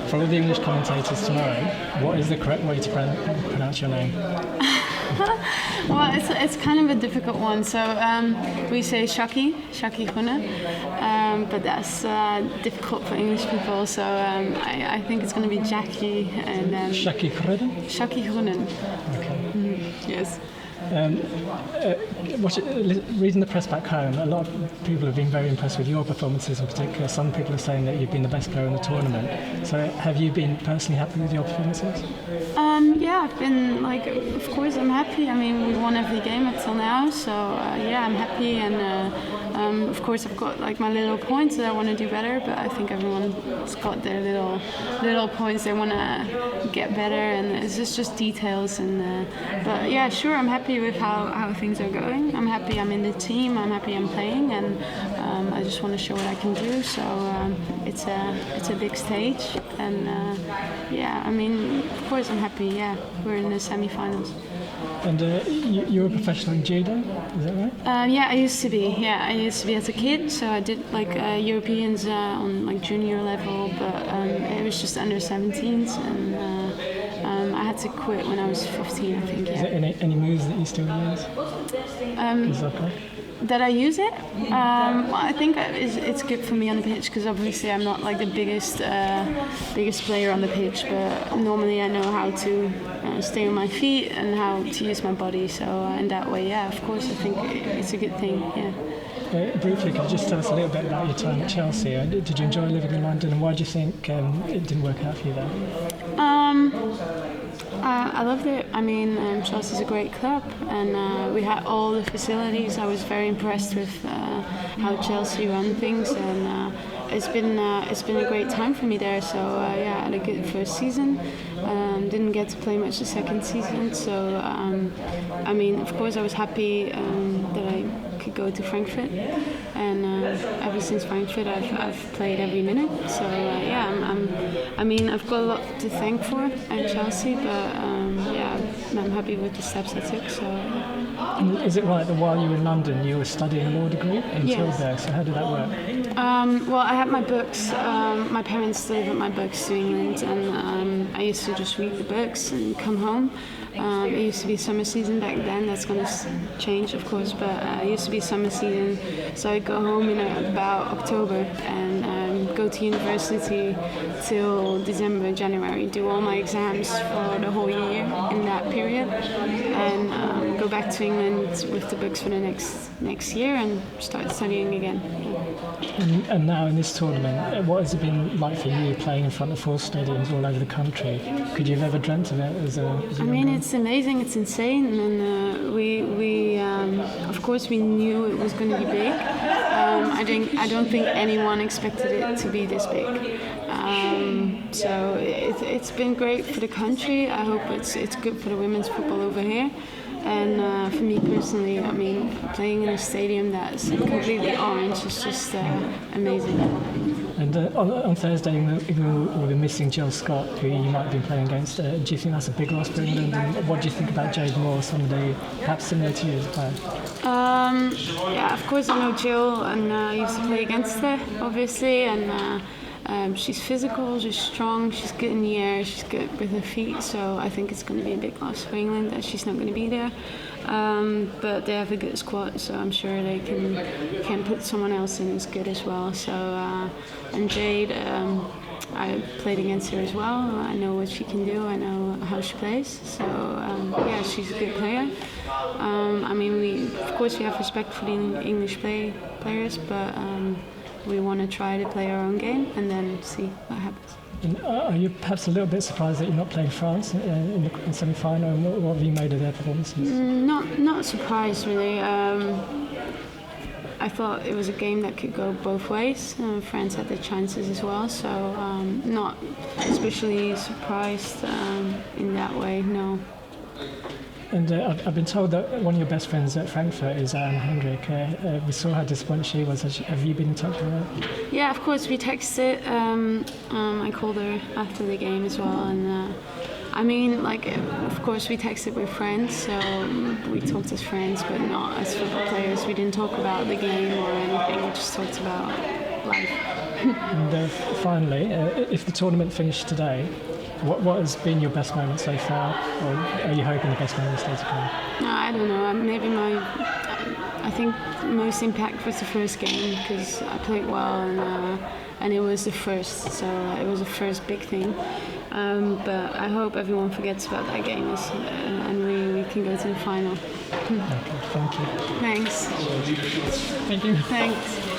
For all the English commentators tomorrow, what is the correct way to pronounce your name? Well, it's kind of a difficult one. So we say Shaki Groenen, but that's difficult for English people. So I think it's going to be Jackie and Shaki Groenen? Shaki Groenen. Okay. Yes. Reading the press back home, a lot of people have been very impressed with your performances in particular. Some people are saying that you've been the best player in the tournament. So have you been personally happy with your performances? Yeah, I've been, of course I'm happy. I mean, we won every game up till now, so yeah, I'm happy. And of course I've got my little points that I want to do better, but I think everyone's got their little points they want to get better, and it's just details. And but yeah, sure, I'm happy with how things are going. I'm happy I'm in the team, I'm happy I'm playing, and I just want to show what I can do. So it's a big stage, and yeah, I mean, of course I'm happy. Yeah, we're in the semi-finals. And you were a professional in judo, is that right? Yeah, I used to be. Yeah, I used to be as a kid. So I did Europeans on junior level, but it was just under 17s, and I had to quit when I was 15, I think. Yeah. Is there any moves that you still use? Is that correct? That I use it? Well, I think it's good for me on the pitch, because obviously I'm not the biggest player on the pitch, but normally I know how to stay on my feet and how to use my body. So in that way, yeah, of course, I think it's a good thing. Yeah. Briefly, could you just tell us a little bit about your time at Chelsea? Did you enjoy living in London, and why do you think it didn't work out for you there? I loved it. I mean, Chelsea's a great club, and we had all the facilities. I was very impressed with how Chelsea run things, and it's been a great time for me there. So yeah, I had a good first season. Didn't get to play much the second season, so I mean, of course, I was happy that I could go to Frankfurt, and ever since Frankfurt, I've played every minute. So yeah, I mean, I've got a lot to thank for at Chelsea, but yeah, I'm happy with the steps I took. So. And is it right that while you were in London, you were studying a law degree until Yes. there? So how did that work? Well, I had my books. My parents delivered my books to England, and I used to just read the books and come home. It used to be summer season back then. That's going to change, of course, but it used to be summer season. So I'd go home in about October and go to university till December, January, do all my exams for the whole year in that period, and go back to England with the books for the next year and start studying again. And now in this tournament, what has it been like for you playing in front of full stadiums all over the country? Could you have ever dreamt of it as a I mean, it's amazing, it's insane, and we of course we knew it was going to be big. I don't think anyone expected it to be this big. So it's been great for the country. I hope it's good for the women's football over here. And for me personally, I mean, playing in a stadium that's completely orange is just amazing. And on Thursday, we'll be missing Jill Scott, who you might have been playing against. Do you think that's a big loss for England? And what do you think about Jade Moore, somebody perhaps similar to you as a player? Yeah, of course I know Jill, and I used to play against her, obviously. And she's physical, she's strong, she's good in the air, she's good with her feet. So I think it's going to be a big loss for England that she's not going to be there. But they have a good squad, so I'm sure they can put someone else in who's good as well. So and Jade, I played against her as well. I know what she can do. I know how she plays. So yeah, she's a good player. I mean, of course we have respect for the English players, but we want to try to play our own game and then see what happens. And are you perhaps a little bit surprised that you're not playing France in the semi-final? And what have you made of their performances? Not surprised really. I thought it was a game that could go both ways. France had the chances as well, so not especially surprised in that way. No. And I've been told that one of your best friends at Frankfurt is Anne Hendrick. We saw how disappointed she was. Have you been in touch with her? Yeah, of course, we texted. I called her after the game as well. And I mean, of course, we texted with friends, so we talked as friends, but not as football players. We didn't talk about the game or anything. We just talked about life. And finally, if the tournament finished today, what has been your best moment so far, or are you hoping the best moment is still to come? No, I don't know. Maybe I think the most impact was the first game because I played well and it was the first, so it was the first big thing. But I hope everyone forgets about that game and we can go to the final. Okay, thank you. Thanks. Thank you. Thanks.